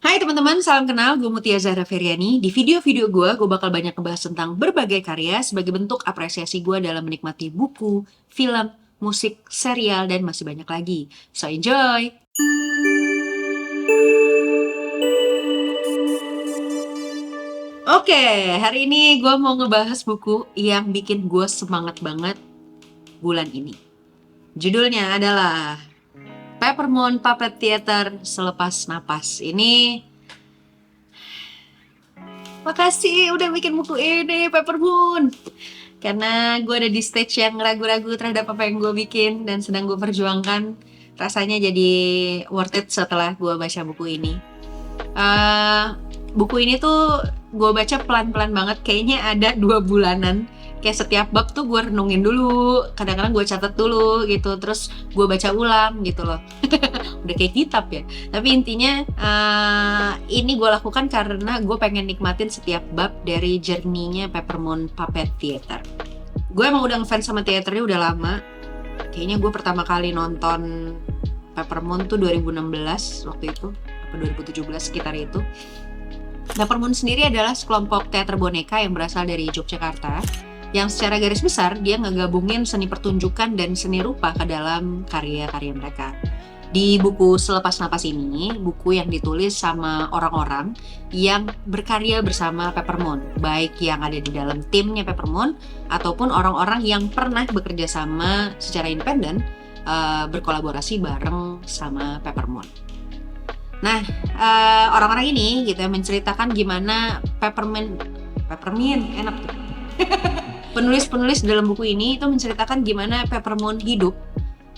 Hai teman-teman, salam kenal. Gue Mutia Zahra Feryani. Di video-video gue bakal banyak ngebahas tentang berbagai karya sebagai bentuk apresiasi gue dalam menikmati buku, film, musik, serial, dan masih banyak lagi. So enjoy! Oke, hari ini gue mau ngebahas buku yang bikin gue semangat banget bulan ini. Judulnya adalah Peppermint Puppet Theater Selepas Napas. Ini makasih udah bikin buku ini, Peppermint. Karena gue ada di stage yang ragu-ragu terhadap apa yang gue bikin dan sedang gue perjuangkan. Rasanya jadi worth it setelah gue baca buku ini. Buku ini tuh gue baca pelan-pelan banget. Kayaknya ada 2 bulanan. Kayak setiap bab tuh gue renungin dulu. Kadang-kadang gue catat dulu gitu. Terus gue baca ulang gitu loh. Udah kayak kitab ya. Tapi intinya ini gue lakukan karena gue pengen nikmatin setiap bab dari journey-nya Peppermint Puppet Theater. Gue emang udah ngefans sama teaternya udah lama. Kayaknya gue pertama kali nonton Peppermint tuh 2016 waktu itu, atau 2017 sekitar itu. Peppermint sendiri adalah sekelompok teater boneka yang berasal dari Yogyakarta, yang secara garis besar dia ngegabungin seni pertunjukan dan seni rupa ke dalam karya-karya mereka. Di buku Selepas Napas ini, buku yang ditulis sama orang-orang yang berkarya bersama Peppermint, baik yang ada di dalam timnya Peppermint ataupun orang-orang yang pernah bekerja sama secara independen, berkolaborasi bareng sama Peppermint. Nah, orang-orang ini gitu menceritakan gimana Peppermint enak tuh. Penulis-penulis dalam buku ini itu menceritakan gimana Peppermint hidup,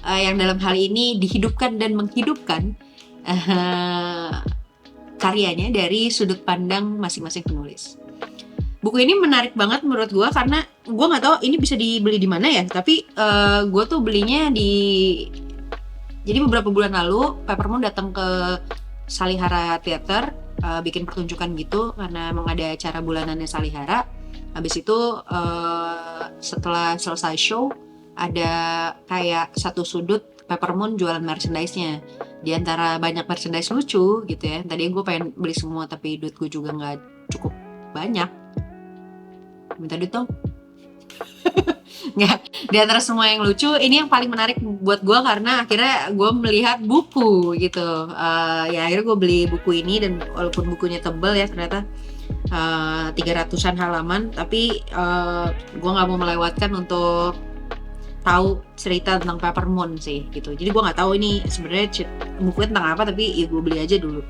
yang dalam hal ini dihidupkan dan menghidupkan karyanya dari sudut pandang masing-masing penulis. Buku ini menarik banget menurut gue karena gue nggak tahu ini bisa dibeli di mana ya, tapi gue tuh belinya jadi beberapa bulan lalu Peppermint datang ke Salihara Theater, bikin pertunjukan gitu karena emang ada acara bulanannya Salihara. Habis itu setelah selesai show ada kayak satu sudut Peppermint jualan merchandise-nya. Di antara banyak merchandise lucu gitu ya. Tadi gue pengen beli semua tapi duit gue juga nggak cukup banyak. Minta duit dong. Nggak, di antara semua yang lucu ini yang paling menarik buat gue karena akhirnya gue melihat buku gitu. Ya akhirnya gue beli buku ini dan walaupun bukunya tebel ya ternyata 300-an halaman, tapi gue nggak mau melewatkan untuk tahu cerita tentang Peppermint sih gitu. Jadi gue nggak tahu ini sebenarnya bukunya tentang apa, tapi ya gue beli aja dulu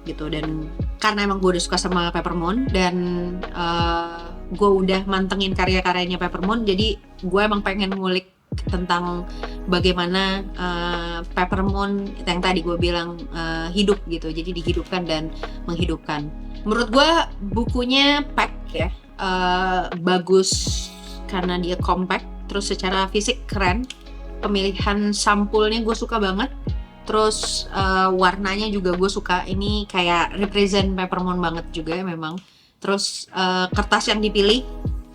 gitu. Dan karena emang gue udah suka sama Peppermint dan gue udah mantengin karya-karyanya Peppermint, jadi gue emang pengen ngulik tentang bagaimana Peppermint yang tadi gue bilang hidup gitu, jadi dihidupkan dan menghidupkan. Menurut gue bukunya pack ya, bagus karena dia compact, terus secara fisik keren, pemilihan sampulnya gue suka banget, terus warnanya juga gue suka, ini kayak represent Peppermint banget juga memang. Terus kertas yang dipilih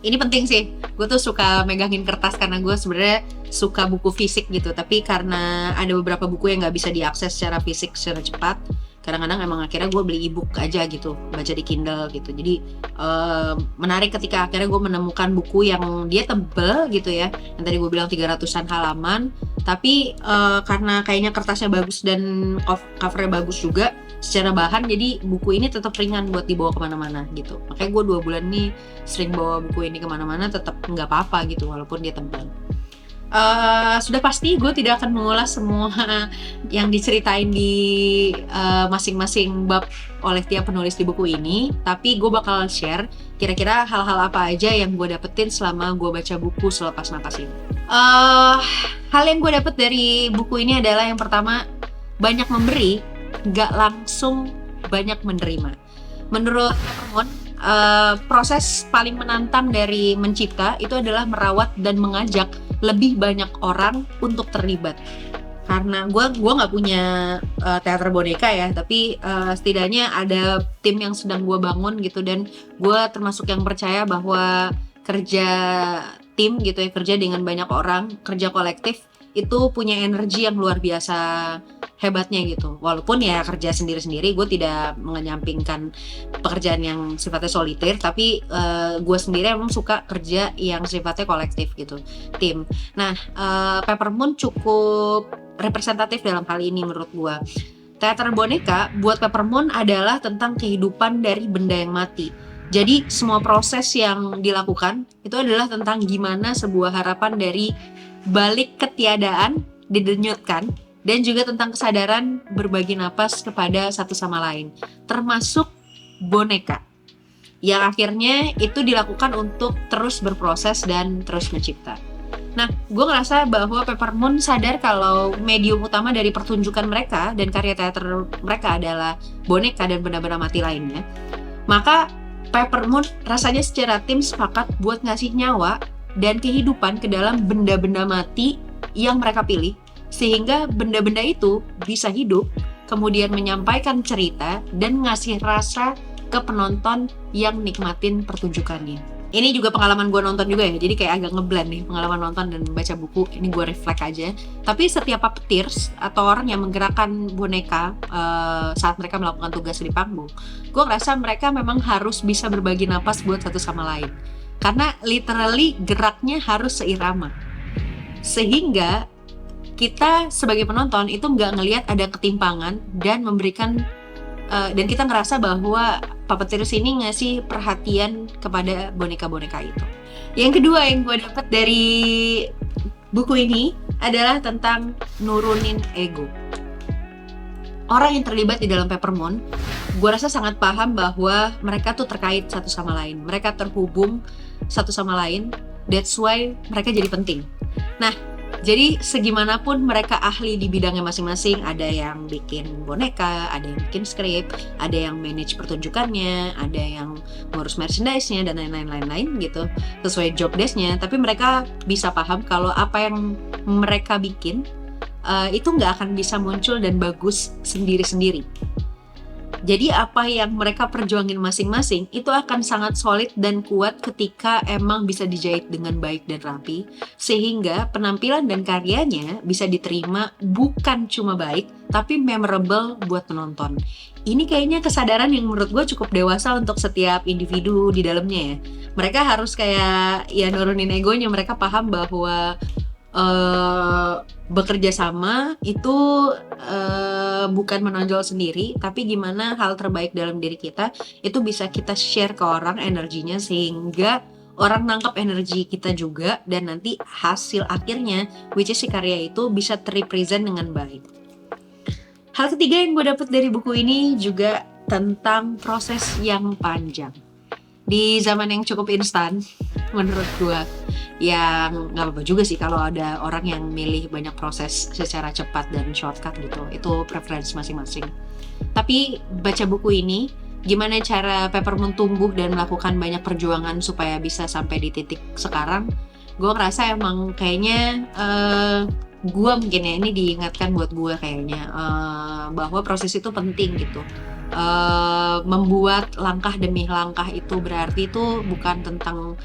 ini penting sih, gue tuh suka megangin kertas karena gue sebenarnya suka buku fisik gitu, tapi karena ada beberapa buku yang nggak bisa diakses secara fisik secara cepat, kadang-kadang emang akhirnya gue beli ebook aja gitu, baca di Kindle gitu. Jadi menarik ketika akhirnya gue menemukan buku yang dia tebel gitu ya, yang tadi gue bilang 300-an halaman, tapi karena kayaknya kertasnya bagus dan covernya bagus juga secara bahan, jadi buku ini tetap ringan buat dibawa kemana-mana gitu. Makanya gue 2 bulan nih sering bawa buku ini kemana-mana, tetap nggak apa-apa gitu walaupun dia tebal. Sudah pasti gue tidak akan mengulas semua yang diceritain di masing-masing bab oleh tiap penulis di buku ini, tapi gue bakal share kira-kira hal-hal apa aja yang gue dapetin selama gue baca buku Selepas Napas ini. Hal yang gue dapet dari buku ini adalah yang pertama, banyak memberi, gak langsung banyak menerima. Menurut Peppermint, proses paling menantang dari mencipta itu adalah merawat dan mengajak lebih banyak orang untuk terlibat. Karena gue nggak punya teater boneka ya, tapi setidaknya ada tim yang sedang gue bangun gitu, dan gue termasuk yang percaya bahwa kerja tim gitu ya, kerja dengan banyak orang, kerja kolektif itu punya energi yang luar biasa hebatnya gitu. Walaupun ya kerja sendiri-sendiri, gue tidak menyampingkan pekerjaan yang sifatnya soliter, tapi gue sendiri emang suka kerja yang sifatnya kolektif gitu, tim. Nah, Peppermint cukup representatif dalam hal ini menurut gue. Teater boneka buat Peppermint adalah tentang kehidupan dari benda yang mati. Jadi semua proses yang dilakukan itu adalah tentang gimana sebuah harapan dari balik ketiadaan didenyutkan, dan juga tentang kesadaran berbagi napas kepada satu sama lain, termasuk boneka yang akhirnya itu dilakukan untuk terus berproses dan terus mencipta. Nah, gue ngerasa bahwa Peppermint sadar kalau medium utama dari pertunjukan mereka dan karya teater mereka adalah boneka dan benda-benda mati lainnya. Maka Peppermint rasanya secara tim sepakat buat ngasih nyawa dan kehidupan ke dalam benda-benda mati yang mereka pilih, sehingga benda-benda itu bisa hidup, kemudian menyampaikan cerita dan ngasih rasa ke penonton yang nikmatin pertunjukannya. Ini juga pengalaman gue nonton juga ya, jadi kayak agak ngeblend nih pengalaman nonton dan baca buku. Ini gue reflect aja. Tapi setiap puppeteers atau orang yang menggerakkan boneka saat mereka melakukan tugas di panggung, gue ngerasa mereka memang harus bisa berbagi napas buat satu sama lain. Karena literally geraknya harus seirama. Sehingga kita sebagai penonton itu nggak ngelihat ada ketimpangan dan memberikan dan kita ngerasa bahwa puppeteers ini ngasih perhatian kepada boneka-boneka itu. Yang kedua yang gue dapat dari buku ini adalah tentang nurunin ego. Orang yang terlibat di dalam Peppermint, gue rasa sangat paham bahwa mereka tuh terkait satu sama lain. Mereka terhubung satu sama lain, that's why mereka jadi penting. Nah, jadi segimanapun mereka ahli di bidangnya masing-masing, ada yang bikin boneka, ada yang bikin skrip, ada yang manage pertunjukannya, ada yang ngurus merchandise-nya dan lain-lain gitu, sesuai job desk-nya. Tapi mereka bisa paham kalau apa yang mereka bikin itu nggak akan bisa muncul dan bagus sendiri-sendiri. Jadi apa yang mereka perjuangin masing-masing itu akan sangat solid dan kuat ketika emang bisa dijahit dengan baik dan rapi, sehingga penampilan dan karyanya bisa diterima bukan cuma baik, tapi memorable buat penonton. Ini kayaknya kesadaran yang menurut gue cukup dewasa untuk setiap individu di dalamnya ya. Mereka harus kayak ya nurunin egonya, mereka paham bahwa bekerja sama itu bukan menonjol sendiri, tapi gimana hal terbaik dalam diri kita itu bisa kita share ke orang energinya, sehingga orang nangkap energi kita juga, dan nanti hasil akhirnya which is si karya itu bisa terrepresent dengan baik. Hal ketiga yang gue dapet dari buku ini juga tentang proses yang panjang. Di zaman yang cukup instan menurut gue, yang nggak apa-apa juga sih kalau ada orang yang milih banyak proses secara cepat dan shortcut gitu, itu preferensi masing-masing. Tapi baca buku ini, gimana cara Peppermint tumbuh dan melakukan banyak perjuangan supaya bisa sampai di titik sekarang, gue ngerasa emang kayaknya gue mungkin ya ini diingatkan buat gue kayaknya bahwa proses itu penting gitu. Membuat langkah demi langkah itu berarti itu bukan tentang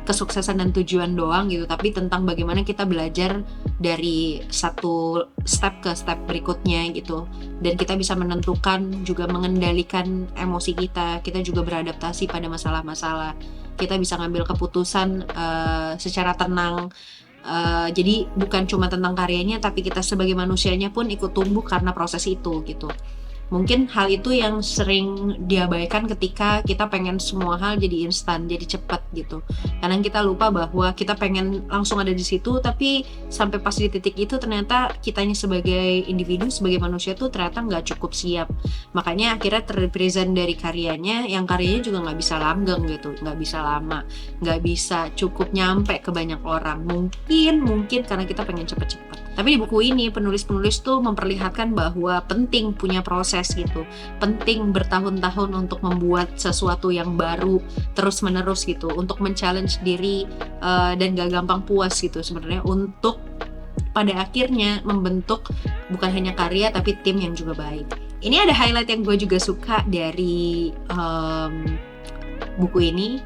kesuksesan dan tujuan doang gitu, tapi tentang bagaimana kita belajar dari satu step ke step berikutnya gitu, dan kita bisa menentukan juga mengendalikan emosi kita juga beradaptasi pada masalah-masalah, kita bisa ngambil keputusan secara tenang. Jadi bukan cuma tentang karyanya, tapi kita sebagai manusianya pun ikut tumbuh karena proses itu gitu. Mungkin hal itu yang sering diabaikan ketika kita pengen semua hal jadi instan, jadi cepat gitu. Kadang kita lupa bahwa kita pengen langsung ada di situ, tapi sampai pas di titik itu ternyata kitanya sebagai individu, sebagai manusia tuh ternyata nggak cukup siap. Makanya akhirnya terrepresent dari karyanya, yang karyanya juga nggak bisa langgeng gitu, nggak bisa lama, nggak bisa cukup nyampe ke banyak orang. Mungkin karena kita pengen cepet-cepet. Tapi di buku ini penulis-penulis tuh memperlihatkan bahwa penting punya proses gitu, penting bertahun-tahun untuk membuat sesuatu yang baru terus-menerus gitu, untuk men-challenge diri dan gak gampang puas gitu sebenarnya, untuk pada akhirnya membentuk bukan hanya karya tapi tim yang juga baik. Ini ada highlight yang gue juga suka dari buku ini,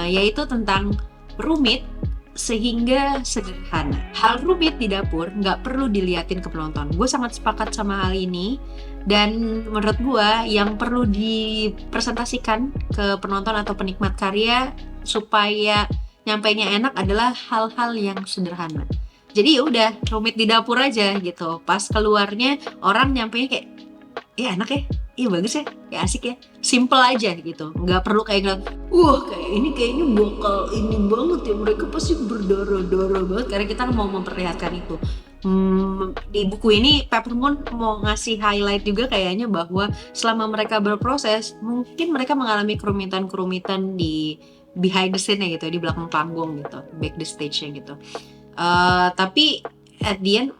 yaitu tentang rumit sehingga sederhana. Hal rumit di dapur nggak perlu diliatin ke penonton. Gue sangat sepakat sama hal ini, dan menurut gue yang perlu dipresentasikan ke penonton atau penikmat karya supaya nyampainya enak adalah hal-hal yang sederhana. Jadi ya udah, rumit di dapur aja gitu. Pas keluarnya orang nyampainya kayak, ya enak ya, iya bagus ya, kayak asik ya, simple aja gitu. Nggak perlu kayak bilang, kayak ini kayaknya bakal ini banget ya, mereka pasti berdarah-darah banget, karena kita mau memperlihatkan itu. Di buku ini Peppermint mau ngasih highlight juga kayaknya bahwa selama mereka berproses, mungkin mereka mengalami kerumitan-kerumitan di behind the scene-nya gitu, di belakang panggung gitu, back the stage-nya gitu. Tapi at the end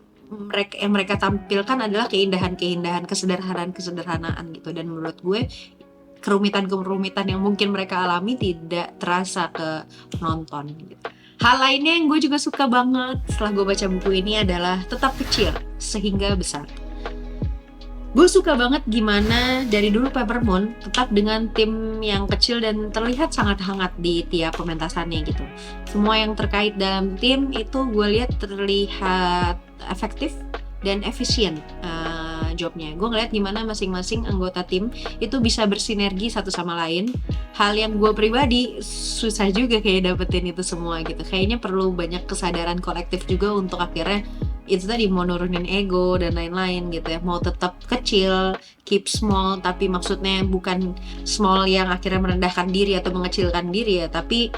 yang mereka tampilkan adalah keindahan-keindahan, kesederhanaan gitu. Dan menurut gue kerumitan-kerumitan yang mungkin mereka alami tidak terasa ke penonton gitu. Hal lainnya yang gue juga suka banget setelah gue baca buku ini adalah tetap kecil sehingga besar. Gue suka banget gimana dari dulu Peppermint tetap dengan tim yang kecil dan terlihat sangat hangat di tiap pementasannya gitu. Semua yang terkait dalam tim itu gue lihat terlihat efektif dan efisien jobnya. Gue ngeliat gimana masing-masing anggota tim itu bisa bersinergi satu sama lain. Hal yang gue pribadi susah juga kayak dapetin itu semua gitu. Kayaknya perlu banyak kesadaran kolektif juga untuk akhirnya itu tadi mau nurunin ego dan lain-lain gitu ya. Mau tetap kecil, keep small, tapi maksudnya bukan small yang akhirnya merendahkan diri atau mengecilkan diri ya, tapi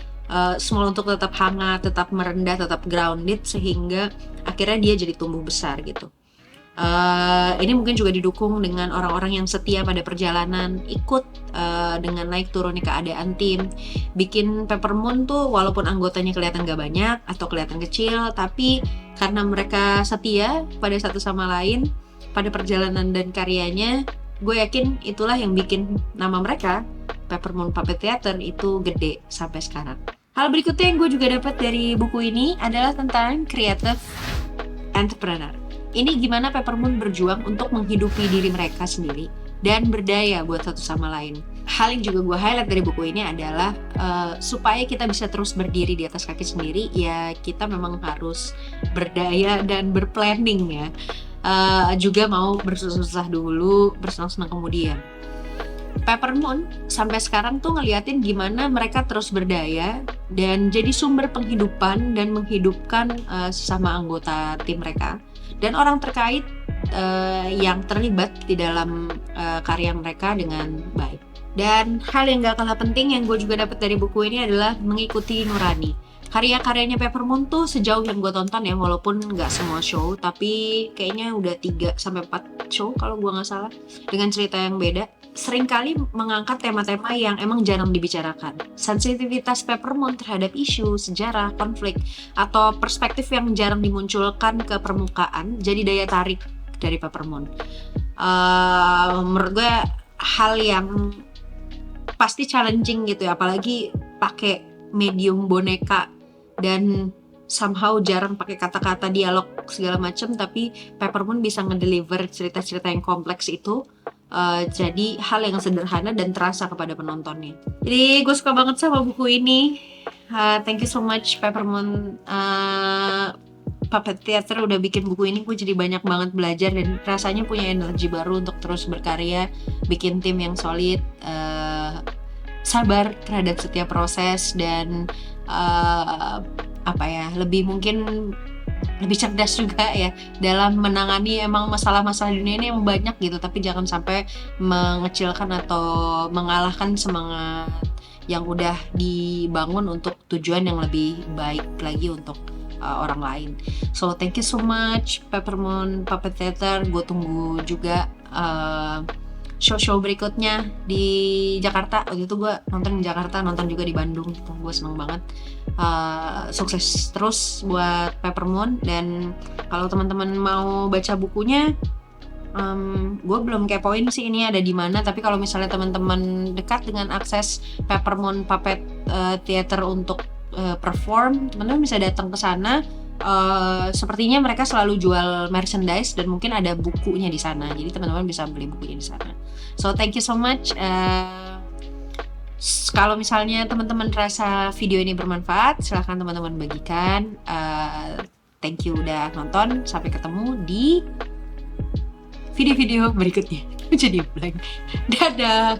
small untuk tetap hangat, tetap merendah, tetap grounded sehingga akhirnya dia jadi tumbuh besar gitu. Ini mungkin juga didukung dengan orang-orang yang setia pada perjalanan, ikut dengan naik turunnya keadaan tim, bikin Peppermint tuh walaupun anggotanya kelihatan gak banyak atau kelihatan kecil, tapi karena mereka setia pada satu sama lain pada perjalanan dan karyanya, gue yakin itulah yang bikin nama mereka Peppermint Puppet Theater itu gede sampai sekarang. Hal berikutnya yang gue juga dapat dari buku ini adalah tentang creative entrepreneur. Ini gimana Peppermint berjuang untuk menghidupi diri mereka sendiri dan berdaya buat satu sama lain. Hal yang juga gue highlight dari buku ini adalah supaya kita bisa terus berdiri di atas kaki sendiri, ya kita memang harus berdaya dan berplanning ya. Juga mau bersusah-susah dulu, bersenang-senang kemudian. Peppermint sampai sekarang tuh ngeliatin gimana mereka terus berdaya dan jadi sumber penghidupan dan menghidupkan sesama anggota tim mereka dan orang terkait yang terlibat di dalam karya mereka dengan baik. Dan hal yang gak kalah penting yang gue juga dapat dari buku ini adalah mengikuti nurani. Karya-karyanya Peppermint tuh sejauh yang gue tonton ya, walaupun gak semua show, tapi kayaknya udah 3-4 show kalau gue gak salah, dengan cerita yang beda. Seringkali mengangkat tema-tema yang emang jarang dibicarakan. Sensitivitas Peppermint terhadap isu, sejarah, konflik, atau perspektif yang jarang dimunculkan ke permukaan jadi daya tarik dari Peppermint. Menurut gue hal yang pasti challenging gitu ya, apalagi pakai medium boneka dan somehow jarang pakai kata-kata dialog segala macam, tapi Peppermint bisa ngedeliver cerita-cerita yang kompleks itu jadi hal yang sederhana dan terasa kepada penontonnya. Jadi gue suka banget sama buku ini. Thank you so much Peppermint Puppet Theater udah bikin buku ini. Gue jadi banyak banget belajar dan rasanya punya energi baru untuk terus berkarya, bikin tim yang solid, sabar terhadap setiap proses, dan lebih cerdas juga ya dalam menangani emang masalah-masalah dunia ini yang banyak gitu, tapi jangan sampai mengecilkan atau mengalahkan semangat yang udah dibangun untuk tujuan yang lebih baik lagi untuk orang lain. So thank you so much Peppermint Puppet Theater. Gue tunggu juga show-show berikutnya di Jakarta. Waktu itu gue nonton di Jakarta, nonton juga di Bandung gitu. Gue seneng banget. Sukses terus buat Peppermint. Dan kalau teman-teman mau baca bukunya, gue belum kepoin sih ini ada di mana. Tapi kalau misalnya teman-teman dekat dengan akses Peppermint Puppet Theater untuk perform, teman-teman bisa datang ke sana. Sepertinya mereka selalu jual merchandise dan mungkin ada bukunya di sana, jadi teman-teman bisa beli bukunya di sana. So thank you so much. Kalau misalnya teman-teman rasa video ini bermanfaat, silahkan teman-teman bagikan. Thank you udah nonton. Sampai ketemu di video-video berikutnya. Jadi blank. Dadah.